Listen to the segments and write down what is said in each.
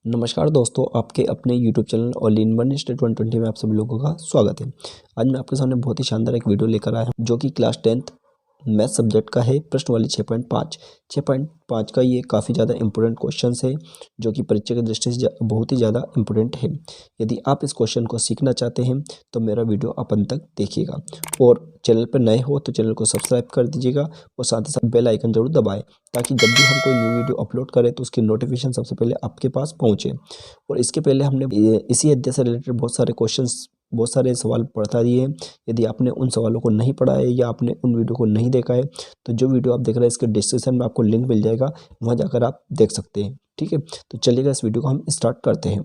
नमस्कार दोस्तों, आपके अपने YouTube channel all in one state 120 में आप सभी लोगों का स्वागत है। आज मैं आपके सामने बहुत ही शानदार एक वीडियो लेकर आया हूं जो कि क्लास 10th मैथ सब्जेक्ट का है। प्रश्न वाली 6.5 का ये काफ़ी ज़्यादा इंपॉर्टेंट क्वेश्चन है जो कि परीक्षा की दृष्टि से बहुत ही ज़्यादा इंपॉर्टेंट है। यदि आप इस क्वेश्चन को सीखना चाहते हैं तो मेरा वीडियो आप अंत तक देखिएगा और चैनल पर नए हो तो चैनल को सब्सक्राइब कर दीजिएगा और साथ ही साथ बेल आइकन जरूर दबाएं ताकि जब भी हम कोई न्यू वीडियो अपलोड करें तो उसकी नोटिफिकेशन सबसे पहले आपके पास पहुंचे। और इसके पहले हमने इसी अध्याय से रिलेटेड बहुत सारे सवाल पढ़ा दिए हैं। यदि आपने उन सवालों को नहीं पढ़ा है या आपने उन वीडियो को नहीं देखा है तो जो वीडियो आप देख रहे हैं इसके डिस्क्रिप्शन में आपको लिंक मिल जाएगा, वहाँ जाकर आप देख सकते हैं। ठीक है, तो चलिएगा इस वीडियो को हम स्टार्ट करते हैं।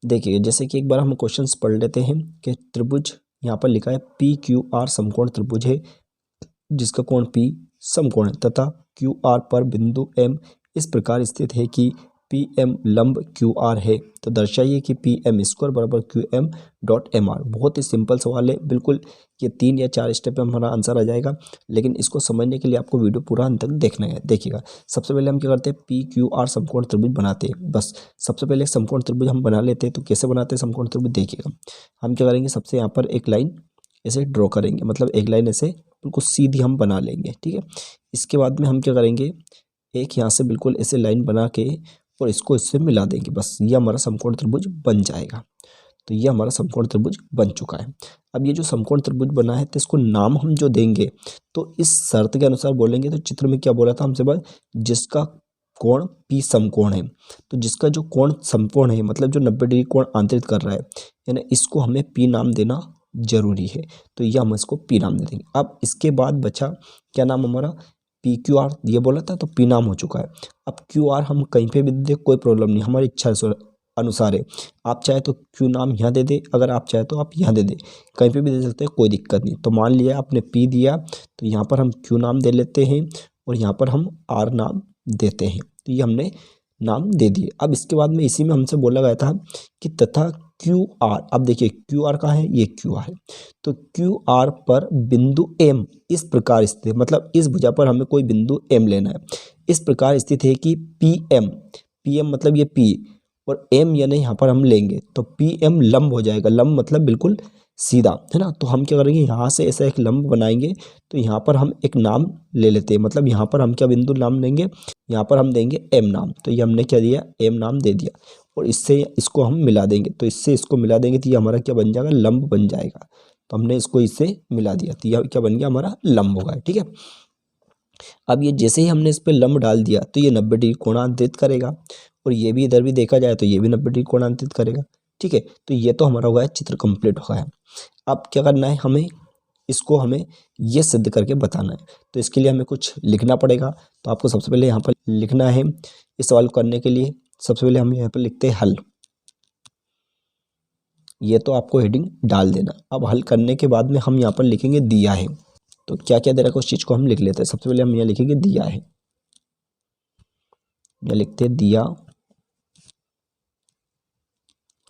देखिए, जैसे कि एक बार हम क्वेश्चंस पढ़ लेते हैं कि त्रिभुज यहाँ पर लिखा है PQR समकोण त्रिभुज है जिसका कोण P समकोण है तथा QR पर बिंदु M इस प्रकार स्थित है कि PM लंब QR है, तो दर्शाइए कि PM स्क्वायर बराबर QM डॉट MR। बहुत ही सिंपल सवाल है, बिल्कुल ये 3 या 4 स्टेप में हमारा आंसर आ जाएगा, लेकिन इसको समझने के लिए आपको वीडियो पूरा अंत तक देखना है। देखिएगा, सबसे पहले हम क्या करते हैं, PQR समकोण त्रिभुज बनाते हैं। बस सबसे पहले एक समकोण त्रिभुज हम बना लेते हैं। तो कैसे बनाते हैं समकोण त्रिभुज, देखिएगा हम क्या करेंगे, सबसे यहाँ पर एक लाइन ऐसे ड्रॉ करेंगे, मतलब एक लाइन ऐसे बिल्कुल सीधी हम बना लेंगे। ठीक है, इसके बाद में हम क्या करेंगे, एक यहाँ से बिल्कुल ऐसे लाइन बना के और इसको इससे मिला देंगे। बस ये हमारा समकोण त्रिभुज बन जाएगा। तो ये हमारा समकोण त्रिभुज बन चुका है। अब ये जो समकोण त्रिभुज बना है तो इसको नाम हम जो देंगे तो इस शर्त के अनुसार बोलेंगे। तो चित्र में क्या बोला था हमसे बस, जिसका कोण P समकोण है, तो जिसका जो कोण समकोण है मतलब जो 90 डिग्री कोण आंतरित कर रहा है, यानी इसको हमें P नाम देना जरूरी है। तो ये हम इसको P नाम दे देंगे। अब इसके बाद बचा क्या नाम हमारा, PQR ये बोला था तो P नाम हो चुका है। अब QR हम कहीं पे भी दे, कोई प्रॉब्लम नहीं, हमारी इच्छा अनुसार है। आप चाहे तो Q नाम यहाँ दे दे, अगर आप चाहे तो आप यहाँ दे दे, कहीं पे भी दे सकते हैं, कोई दिक्कत नहीं। तो मान लिया आपने P दिया तो यहाँ पर हम Q नाम दे लेते हैं और यहाँ पर हम R नाम देते हैं। तो ये हमने नाम दे दिए। अब इसके बाद में इसी में हमसे बोला गया था कि तथा QR, अब देखिए QR कहाँ है, ये QR है। तो QR पर बिंदु M इस प्रकार स्थित है, मतलब इस भुजा पर हमें कोई बिंदु M लेना है, इस प्रकार स्थित है कि PM मतलब ये P और M यानी यहाँ पर हम लेंगे तो PM लंब हो जाएगा। लंब मतलब बिल्कुल सीधा, है ना। तो हम क्या करेंगे, यहाँ से ऐसा एक लंब बनाएंगे। तो यहाँ पर हम एक नाम ले लेते हैं, मतलब यहाँ पर हम क्या बिंदु नाम लेंगे, यहाँ पर हम देंगे M नाम। तो ये हमने क्या दिया, M नाम दे दिया और इससे इसको हम मिला देंगे। तो इससे इसको मिला देंगे तो ये हमारा क्या बन जाएगा, लंब बन जाएगा। तो हमने इसको इससे मिला दिया तो यह क्या बन गया, हमारा लंब होगा। ठीक है, अब ये जैसे ही हमने इस पर लंब डाल दिया तो ये 90 डिग्री कोणांतरित करेगा और ये भी इधर भी देखा जाए तो ये भी 90 डिग्री कोणांतरित करेगा। ठीक है, तो ये तो हमारा हुआ है, चित्र कंप्लीट हुआ है। अब क्या करना है, हमें इसको हमें ये सिद्ध करके बताना है। तो इसके लिए हमें कुछ लिखना पड़ेगा। तो आपको सबसे पहले यहाँ पर लिखना है, इस सवाल को करने के लिए सबसे पहले हम यहाँ पर लिखते हैं हल। ये तो आपको हेडिंग डाल देना। अब हल करने के बाद में हम यहाँ पर लिखेंगे दिया है। तो क्या क्या दे रखा है उस चीज को हम लिख लेते हैं। सबसे पहले हम यहाँ लिखेंगे दिया है, या लिखते हैं दिया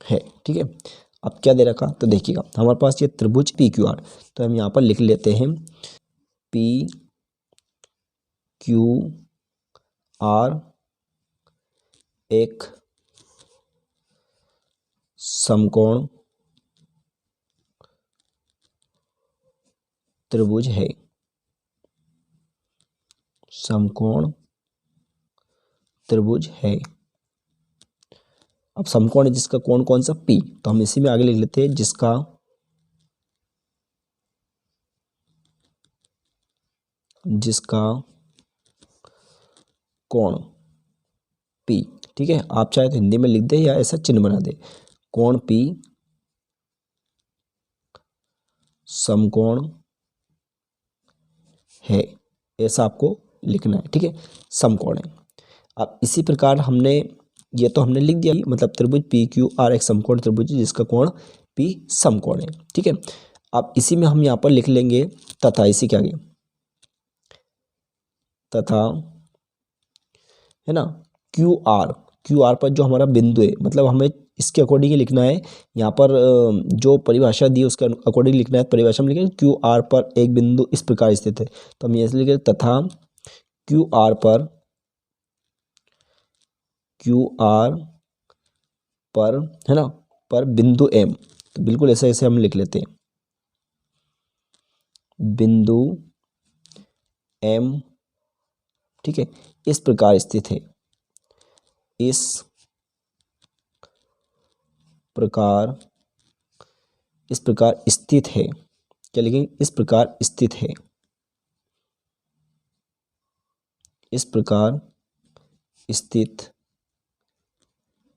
है। ठीक है, अब क्या दे रखा, तो देखिएगा हमारे पास ये त्रिभुज PQR, तो हम यहाँ पर लिख लेते हैं PQR एक समकोण त्रिभुज है, समकोण त्रिभुज है। अब समकोण है जिसका कोण कौन सा, P, तो हम इसी में आगे लिख लेते हैं जिसका कोण P। ठीक है, आप चाहे तो हिंदी में लिख दे या ऐसा चिन्ह बना दे, कोण P समकोण है, ऐसा आपको लिखना है। ठीक है, समकोण है। अब इसी प्रकार हमने ये तो हमने लिख दिया, मतलब त्रिभुज PQR एक समकोण त्रिभुज जिसका कोण P समकोण है। ठीक है, अब इसी में हम यहाँ पर लिख लेंगे तथा, इसी के आगे तथा, है ना, QR पर जो हमारा बिंदु है, मतलब हमें इसके अकॉर्डिंग ही लिखना है। यहाँ पर जो परिभाषा दी है उसके अकॉर्डिंग लिखना है। परिभाषा में लिखेंगे क्यू आर पर एक बिंदु इस प्रकार स्थित है, तो हम ऐसे लिखेंगे तथा क्यू आर पर है ना, पर बिंदु एम, तो बिल्कुल ऐसे ऐसे हम लिख लेते हैं, बिंदु एम, ठीक है, इस प्रकार स्थित है, इस प्रकार स्थित है। क्या लिखेंगे? इस प्रकार स्थित है, इस प्रकार स्थित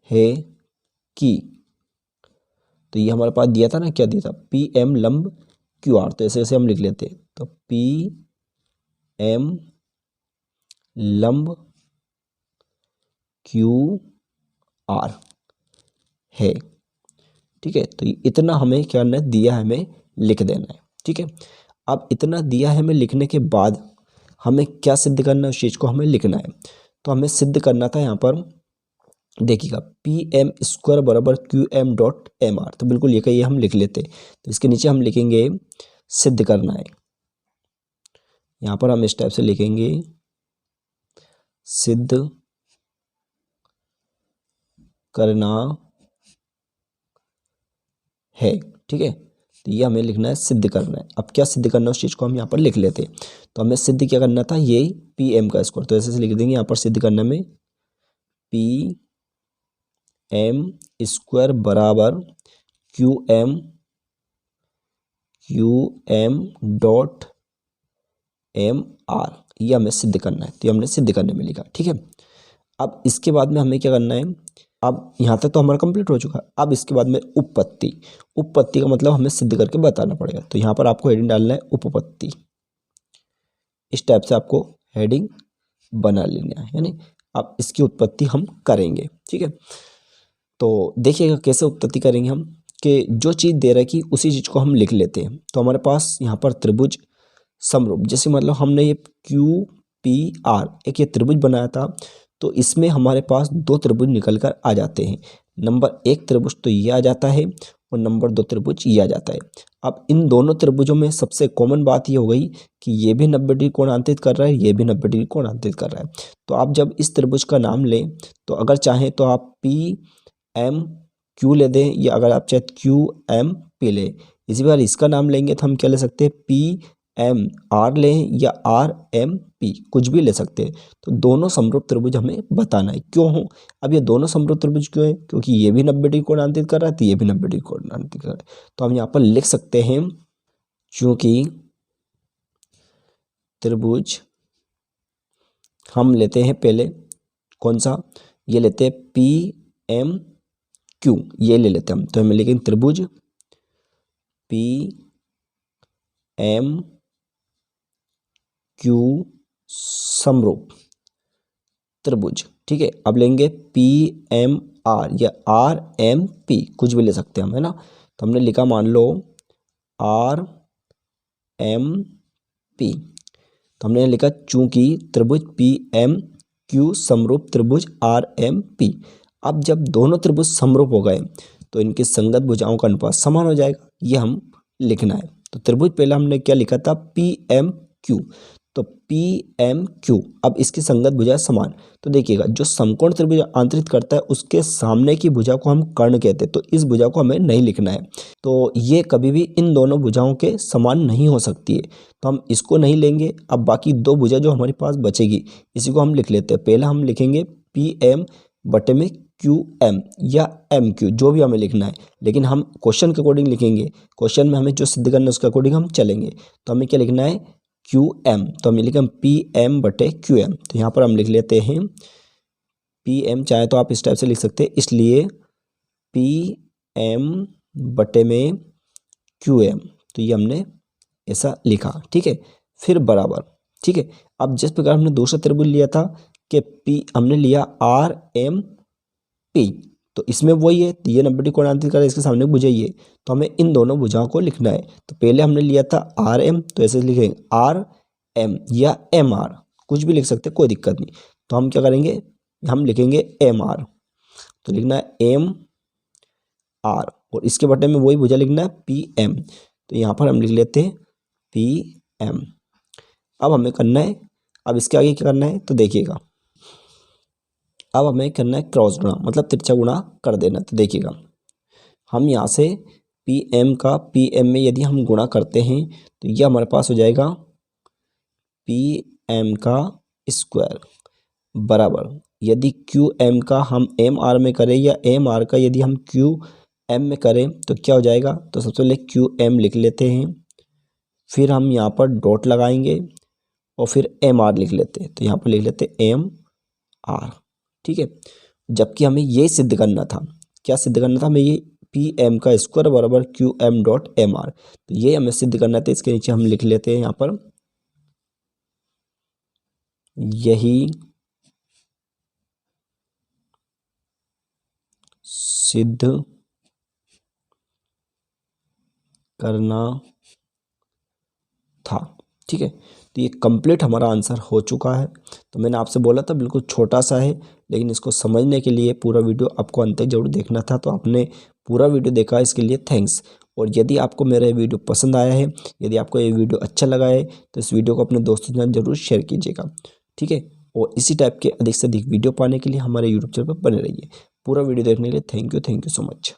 है कि, तो ये हमारे पास दिया था ना, क्या दिया था, पी एम लंब क्यू आर, तो ऐसे ऐसे हम लिख लेते हैं। तो पी एम लंब क्यू आर है, ठीक है। तो इतना हमें क्या करना है, दिया है हमें लिख देना है, ठीक है। अब इतना दिया है हमें लिखने के बाद हमें क्या सिद्ध करना है, उस चीज़ को हमें लिखना है। तो हमें सिद्ध करना था, यहाँ पर देखिएगा पी एम स्क्वायर बराबर Q M dot M R, तो बिल्कुल ये हम लिख लेते। तो इसके नीचे हम लिखेंगे सिद्ध करना है, यहाँ पर हम इस टाइप से लिखेंगे सिद्ध करना है, ठीक है। तो ये हमें लिखना है सिद्ध करना है। अब क्या सिद्ध करना है उस चीज़ को हम यहाँ पर लिख लेते हैं। तो हमें सिद्ध क्या करना था, ये पी एम का स्क्वायर, तो ऐसे से लिख देंगे यहाँ पर सिद्ध करने में पी एम स्क्वायर बराबर Q M dot M R, ये हमें सिद्ध करना है। तो ये हमने सिद्ध करने में लिखा, ठीक है। अब इसके बाद में हमें क्या करना है, अब यहाँ तक तो हमारा कंप्लीट हो चुका है। अब इसके बाद में उपपत्ति का मतलब हमें सिद्ध करके बताना पड़ेगा। तो यहाँ पर आपको हेडिंग डालना है उपपत्ति, इस टाइप से आपको हेडिंग बना लेना है, यानी अब इसकी उत्पत्ति हम करेंगे, ठीक है। तो देखिएगा कैसे उत्पत्ति करेंगे हम, कि जो चीज़ दे रहा है कि उसी चीज़ को हम लिख लेते हैं। तो हमारे पास यहाँ पर त्रिभुज समरूप, जैसे मतलब हमने ये क्यू पी आर एक ये त्रिभुज बनाया था, तो इसमें हमारे पास दो त्रिभुज निकल कर आ जाते हैं। नंबर एक त्रिभुज तो ये आ जाता है और नंबर दो त्रिभुज ये आ जाता है। अब इन दोनों त्रिभुजों में सबसे कॉमन बात ये हो गई कि ये भी 90 डिग्री कोणांतरित कर रहा है, ये भी 90 डिग्री कोणांतरित कर रहा है। तो आप जब इस त्रिभुज का नाम लें, तो अगर चाहें तो आप पी एम क्यू ले दें, या अगर आप चाहे क्यू एम पी लें। इसी बार इसका नाम लेंगे तो हम क्या ले सकते हैं, पी एम आर लें या आर एम पी, कुछ भी ले सकते हैं। तो दोनों समरूप त्रिभुज हमें बताना है क्यों हो। अब ये दोनों समरूप त्रिभुज क्यों है, क्योंकि ये भी 90 डिग्री कोणांतरित कर रहा है, तो ये भी 90 डिग्री कोणांतरित कर रहा है। तो हम यहाँ पर लिख सकते हैं, क्योंकि त्रिभुज हम लेते हैं पहले कौन सा, ये लेते हैं पी एम क्यू, ये ले लेते हैं हम। तो हमें लेकिन त्रिभुज पी एम क्यू समरूप त्रिभुज, ठीक है। अब लेंगे पी एम आर या आर एम पी, कुछ भी ले सकते हैं हम, है ना। तो हमने लिखा मान लो आर एम पी, तो हमने लिखा चूंकि त्रिभुज पी एम क्यू समरूप त्रिभुज आर एम पी। अब जब दोनों त्रिभुज समरूप हो गए तो इनकी संगत भुजाओं का अनुपात समान हो जाएगा, ये हम लिखना है। तो त्रिभुज पहले हमने क्या लिखा था, पी एम क्यू, तो पी एम क्यू, अब इसकी संगत भुजा समान। तो देखिएगा जो समकोण त्रिभुज आंतरित करता है उसके सामने की भुजा को हम कर्ण कहते हैं, तो इस भुजा को हमें नहीं लिखना है। तो ये कभी भी इन दोनों भुजाओं के समान नहीं हो सकती है, तो हम इसको नहीं लेंगे। अब बाकी दो भुजा जो हमारे पास बचेगी इसी को हम लिख लेते हैं। पहला हम लिखेंगे पी एम बटे में क्यू एम या एम क्यू, जो भी हमें लिखना है, लेकिन हम क्वेश्चन के अकॉर्डिंग लिखेंगे। क्वेश्चन में हमें जो सिद्ध करना है उसके अकॉर्डिंग हम चलेंगे। तो हमें क्या लिखना है, क्यू एम, तो हम लिखेंगे पी एम बटे क्यू एम। तो यहाँ पर हम लिख लेते हैं पी एम, चाहे तो आप इस टाइप से लिख सकते हैं, इसलिए पी एम बटे में क्यू एम, तो ये हमने ऐसा लिखा, ठीक है। फिर बराबर, ठीक है। अब जिस प्रकार हमने दूसरा त्रिभुज लिया था कि पी हमने लिया आर एम पी, तो इसमें वही है, ये 90 डिग्री कोणांतरित कर रहा है, इसके सामने भुजा ये, तो हमें इन दोनों भुजाओं को लिखना है। तो पहले हमने लिया था आर एम, तो ऐसे लिखेंगे आर एम या एम आर, कुछ भी लिख सकते हैं, कोई दिक्कत नहीं। तो हम क्या करेंगे, हम लिखेंगे एम आर, तो लिखना है एम आर, और इसके बटे में वही भुजा लिखना है पी एम, तो यहाँ पर हम लिख लेते हैं पी एम। अब हमें करना है, अब इसके आगे क्या करना है तो देखिएगा, अब हमें करना है क्रॉस गुणा, मतलब तिरछा गुणा कर देना। तो देखिएगा, हम यहाँ से पी एम का पी एम में यदि हम गुणा करते हैं तो यह हमारे पास हो जाएगा पी एम का स्क्वायर बराबर, यदि क्यू एम का हम एम आर में करें या एम आर का यदि हम क्यू एम में करें तो क्या हो जाएगा। तो सबसे पहले क्यू एम लिख लेते हैं, फिर हम यहाँ पर डॉट लगाएंगे और फिर एम आर लिख लेते हैं, तो यहाँ पर लिख लेते हैं एम आर, ठीक है। जबकि हमें ये सिद्ध करना था, क्या सिद्ध करना था हमें, ये पी एम का स्क्वायर बराबर Q M dot M R, तो ये हमें सिद्ध करना था। इसके नीचे हम लिख लेते हैं यहाँ पर यही सिद्ध करना था, ठीक है। तो ये कंप्लीट हमारा आंसर हो चुका है। तो मैंने आपसे बोला था बिल्कुल छोटा सा है, लेकिन इसको समझने के लिए पूरा वीडियो आपको अंत तक जरूर देखना था। तो आपने पूरा वीडियो देखा, इसके लिए थैंक्स। और यदि आपको मेरा ये वीडियो पसंद आया है, यदि आपको ये वीडियो अच्छा लगा है, तो इस वीडियो को अपने दोस्तों के साथ जरूर शेयर कीजिएगा, ठीक है। और इसी टाइप के अधिक से अधिक वीडियो पाने के लिए हमारे यूट्यूब चैनल पर बने रहिए। पूरा वीडियो देखने के लिए थैंक यू सो मच।